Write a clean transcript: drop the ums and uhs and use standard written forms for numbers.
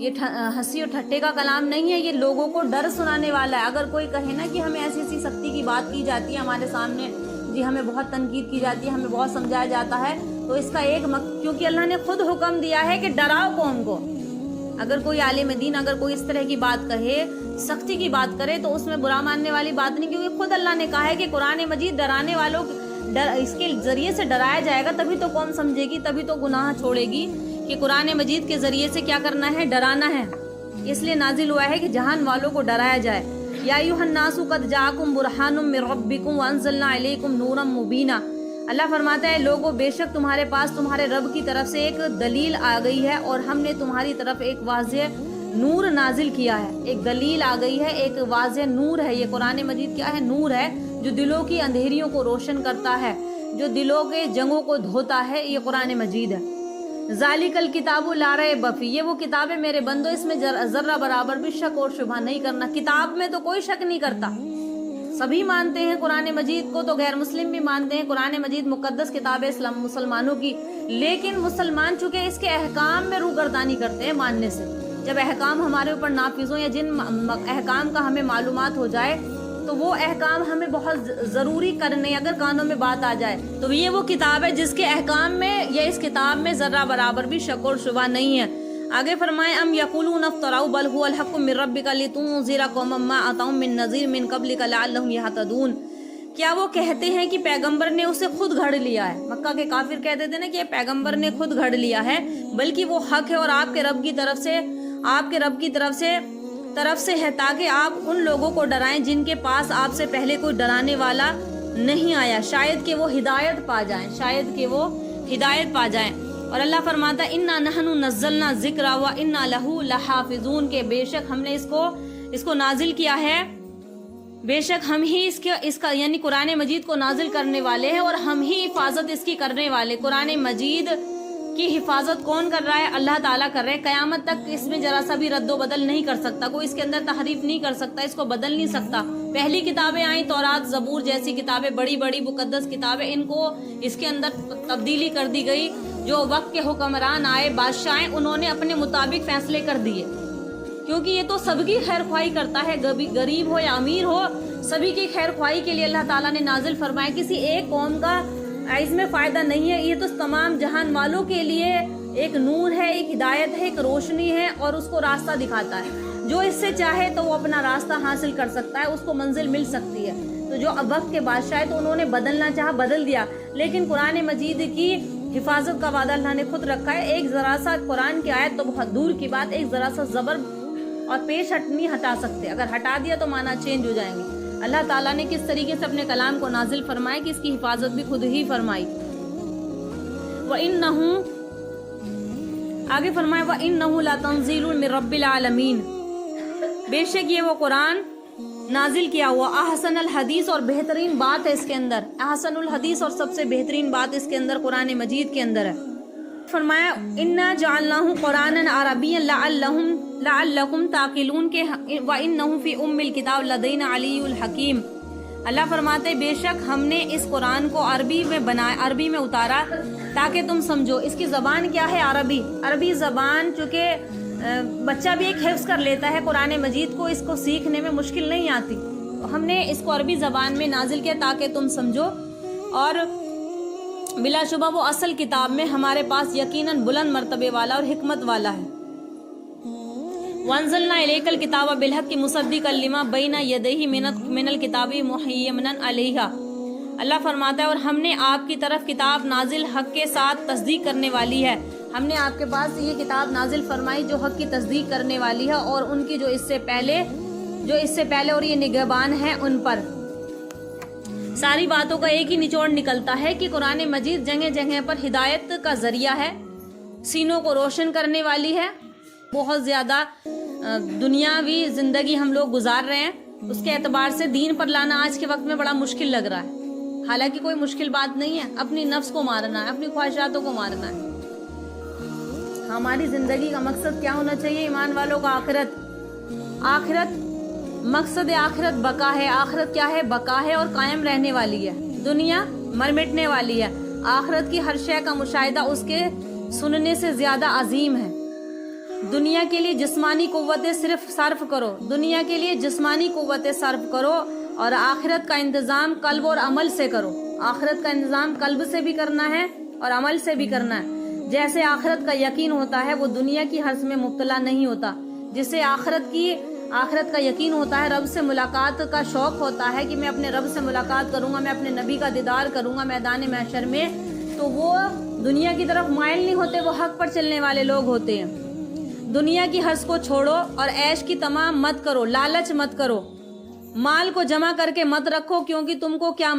یہ ہنسی اور ٹھٹے کا کلام نہیں ہے، یہ لوگوں کو ڈر سنانے والا ہے۔ اگر کوئی کہے نا کہ ہمیں ایسی ایسی سختی کی بات کی جاتی ہے ہمارے سامنے، جی ہمیں بہت تنقید کی جاتی ہے، ہمیں بہت سمجھایا جاتا ہے، تو اس کا ایک کیونکہ اللہ نے خود حکم دیا ہے کہ ڈراؤ قوم کو۔ اگر کوئی عالم دین اگر کوئی اس طرح کی بات کہے، سختی کی بات کرے، تو اس میں برا ماننے والی بات نہیں، کیونکہ خود اللہ نے کہا ہے کہ قرآن مجید ڈرانے والوں اس کے ذریعے سے ڈرایا جائے گا، تبھی تو قوم سمجھے گی، تبھی تو گناہ چھوڑے گی کہ قرآن مجید کے ذریعے سے کیا کرنا ہے، ڈرانا ہے۔ اس لیے نازل ہوا ہے کہ جہان والوں کو ڈرایا جائے۔ یا ایھا الناس قد جاءکم برہان من ربکم وانزلنا الیکم نورا مبینا۔ اللہ فرماتا ہے لوگوں بے شک تمہارے پاس تمہارے رب کی طرف سے ایک دلیل آ گئی ہے، اور ہم نے تمہاری طرف ایک واضح نور نازل کیا ہے۔ ایک دلیل آ گئی ہے، ایک واضح نور ہے۔ یہ قرآن مجید کیا ہے؟ نور ہے، جو دلوں کی اندھیریوں کو روشن کرتا ہے، جو دلوں کے جنگوں کو دھوتا ہے، یہ قرآن مجید ہے۔ ذالک الکتاب لا ریب فیہ، یہ وہ کتاب ہے میرے بندو، اس میں ذرہ برابر بھی شک اور شبہ نہیں کرنا۔ کتاب میں تو کوئی شک نہیں کرتا، سبھی مانتے ہیں قرآن مجید کو، تو غیر مسلم بھی مانتے ہیں قرآن مجید مقدس کتاب ہے اسلام مسلمانوں کی، لیکن مسلمان چونکہ اس کے احکام میں روگردانی کرتے ہیں ماننے سے۔ جب احکام ہمارے اوپر نافذ ہوں، یا جن احکام کا ہمیں معلومات ہو جائے، تو وہ احکام ہمیں بہت ضروری کرنے، اگر کانوں میں بات آ جائے تو یہ وہ کتاب ہے جس کے احکام میں یا اس کتاب میں ذرہ برابر بھی شک اور شبہ نہیں ہے۔ آگے فرمائے ام یقولون افتروا بل هو الحق من ربک لتنذر قوما ما اتاهم من نذیر من قبلک لعلهم یهتدون۔ کیا وہ کہتے ہیں کہ پیغمبر نے اسے خود گھڑ لیا ہے؟ مکہ کے کافر کہتے تھے نا کہ پیغمبر نے خود گھڑ لیا ہے، بلکہ وہ حق ہے اور آپ کے رب کی طرف سے ہے، تاکہ آپ ان لوگوں کو ڈرائیں جن کے پاس آپ سے پہلے کوئی ڈرانے والا نہیں آیا، شاید کہ وہ ہدایت پا جائیں۔ اور اللہ فرماتا ہے انا نحن نزلنا الذکر وانا لہ لحافظون، کہ بے شک ہم نے اس کو نازل کیا ہے، بے شک ہم ہی اس کا یعنی قرآن مجید کو نازل کرنے والے ہیں، اور ہم ہی حفاظت اس کی کرنے والے۔ قرآن مجید کی حفاظت کون کر رہا ہے؟ اللہ تعالیٰ کر رہے ہیں۔ قیامت تک اس میں ذرا سا بھی رد و بدل نہیں کر سکتا کوئی، اس کے اندر تحریف نہیں کر سکتا، اس کو بدل نہیں سکتا۔ پہلی کتابیں آئیں، تورات، زبور جیسی کتابیں، بڑی بڑی مقدس کتابیں، ان کو اس کے اندر تبدیلی کر دی گئی۔ جو وقت کے حکمران آئے، بادشاہ آئے، انہوں نے اپنے مطابق فیصلے کر دیے، کیونکہ یہ تو سب کی خیر خواہی کرتا ہے، غریب ہو یا امیر ہو، سبھی کی خیر خواہی کے لیے اللہ تعالیٰ نے نازل فرمایا۔ کسی ایک قوم کا اس میں فائدہ نہیں ہے، یہ تو تمام جہان والوں کے لیے ایک نور ہے، ایک ہدایت ہے، ایک روشنی ہے، اور اس کو راستہ دکھاتا ہے۔ جو اس سے چاہے تو وہ اپنا راستہ حاصل کر سکتا ہے، اس کو منزل مل سکتی ہے۔ تو جو اب وقت کے بادشاہ تو انہوں نے بدلنا چاہا، بدل دیا، لیکن قرآن مجید کی حفاظت کا وعدہ اللہ نے خود رکھا ہے۔ ایک ذرا سا قرآن کی آیت تو بہت دور کی بات، ایک ذرا سا زبر اور پیش ہٹ نہیں ہٹا سکتے، اگر ہٹا دیا تو معنی چینج ہو جائیں گے۔ اللہ تعالیٰ نے کس طریقے سے اپنے کلام کو نازل فرمایا کہ اس کی حفاظت بھی خود ہی فرمائی۔ وَإِنَّهُ، آگے فرمایا وَإِنَّهُ لَتَنزِيلٌ مِّن رَبِّ الْعَالَمِينَ، بے شک یہ وہ قرآن نازل کیا ہوا احسن الحدیث، اور بہترین بات ہے اس کے اندر، احسن الحدیث اور سب سے بہترین بات اس کے اندر قرآن مجید کے اندر ہے۔ فرمایا اِنَّا جَعَلْنَاهُ قُرْآنًا عَرَبِيًّا لَعَلَّكُمْ تَعْقِلُونَ، کہ وَإِنَّهُ فِي أُمِّ الْكِتَابِ لَدَيْنَا عَلِيٌّ الْحَكِيمٌ۔ اللہ فرماتے بے شک ہم نے اس قرآن کو عربی میں اتارا تاکہ تم سمجھو۔ اس کی زبان کیا ہے؟ عربی زبان، چونکہ بچہ بھی ایک حفظ کر لیتا ہے قرآن مجید کو، اس کو سیکھنے میں مشکل نہیں آتی، تو ہم نے اس کو عربی زبان میں نازل کیا تاکہ تم سمجھو، اور بلا شبہ وہ اصل کتاب میں ہمارے پاس یقیناً بلند مرتبے والا اور حکمت والا ہے۔ وَأَنزَلْنَا إِلَيْكَ الْكِتَابَ بِالْحَقِّ مُصَدِّقًا لِمَا بَيْنَ يَدَيْهِ مِنَ الْكِتَابِ مُهَيْمِنًا عَلَيْهَا، اللہ فرماتا ہے اور ہم نے آپ کی طرف کتاب نازل حق کے ساتھ تصدیق کرنے والی ہے۔ ہم نے آپ کے پاس یہ کتاب نازل فرمائی جو حق کی تصدیق کرنے والی ہے، اور ان کی جو اس سے پہلے اور یہ نگہبان ہیں ان پر۔ ساری باتوں کا ایک ہی نچوڑ نکلتا ہے کہ قرآن مجید جگہ جگہ پر ہدایت کا ذریعہ ہے، سینوں کو روشن کرنے والی ہے۔ بہت زیادہ دنیاوی زندگی ہم لوگ گزار رہے ہیں، اس کے اعتبار سے دین پر لانا آج کے وقت میں بڑا مشکل لگ رہا ہے، حالانکہ کوئی مشکل بات نہیں ہے۔ اپنی نفس کو مارنا ہے، اپنی خواہشاتوں کو مارنا ہے۔ ہماری زندگی کا مقصد کیا ہونا چاہیے ایمان والوں کا؟ آخرت، مقصد آخرت بقا ہے۔ آخرت کیا ہے؟ بقا ہے اور قائم رہنے والی ہے۔ دنیا مر مٹنے والی ہے، آخرت کی ہر شے کا مشاہدہ اس کے سننے سے زیادہ عظیم ہے۔ دنیا کے لیے جسمانی قوتیں صرف صرف کرو، دنیا کے لیے جسمانی قوتیں صرف کرو، اور آخرت کا انتظام قلب اور عمل سے کرو۔ آخرت کا انتظام قلب سے بھی کرنا ہے اور عمل سے بھی کرنا ہے۔ جیسے آخرت کا یقین ہوتا ہے وہ دنیا کی حرص میں مبتلا نہیں ہوتا۔ جسے آخرت کا یقین ہوتا ہے، رب سے ملاقات کا شوق ہوتا ہے کہ میں اپنے رب سے ملاقات کروں گا، میں اپنے نبی کا دیدار کروں گا میدان محشر میں، تو وہ دنیا کی طرف مائل نہیں ہوتے، وہ حق پر چلنے والے لوگ ہوتے ہیں۔ دنیا کی حرص کو چھوڑو اور عیش کی تمام مت کرو، لالچ مت کرو، مال کو جمع کر کے مت رکھو، کیونکہ تم کو کیا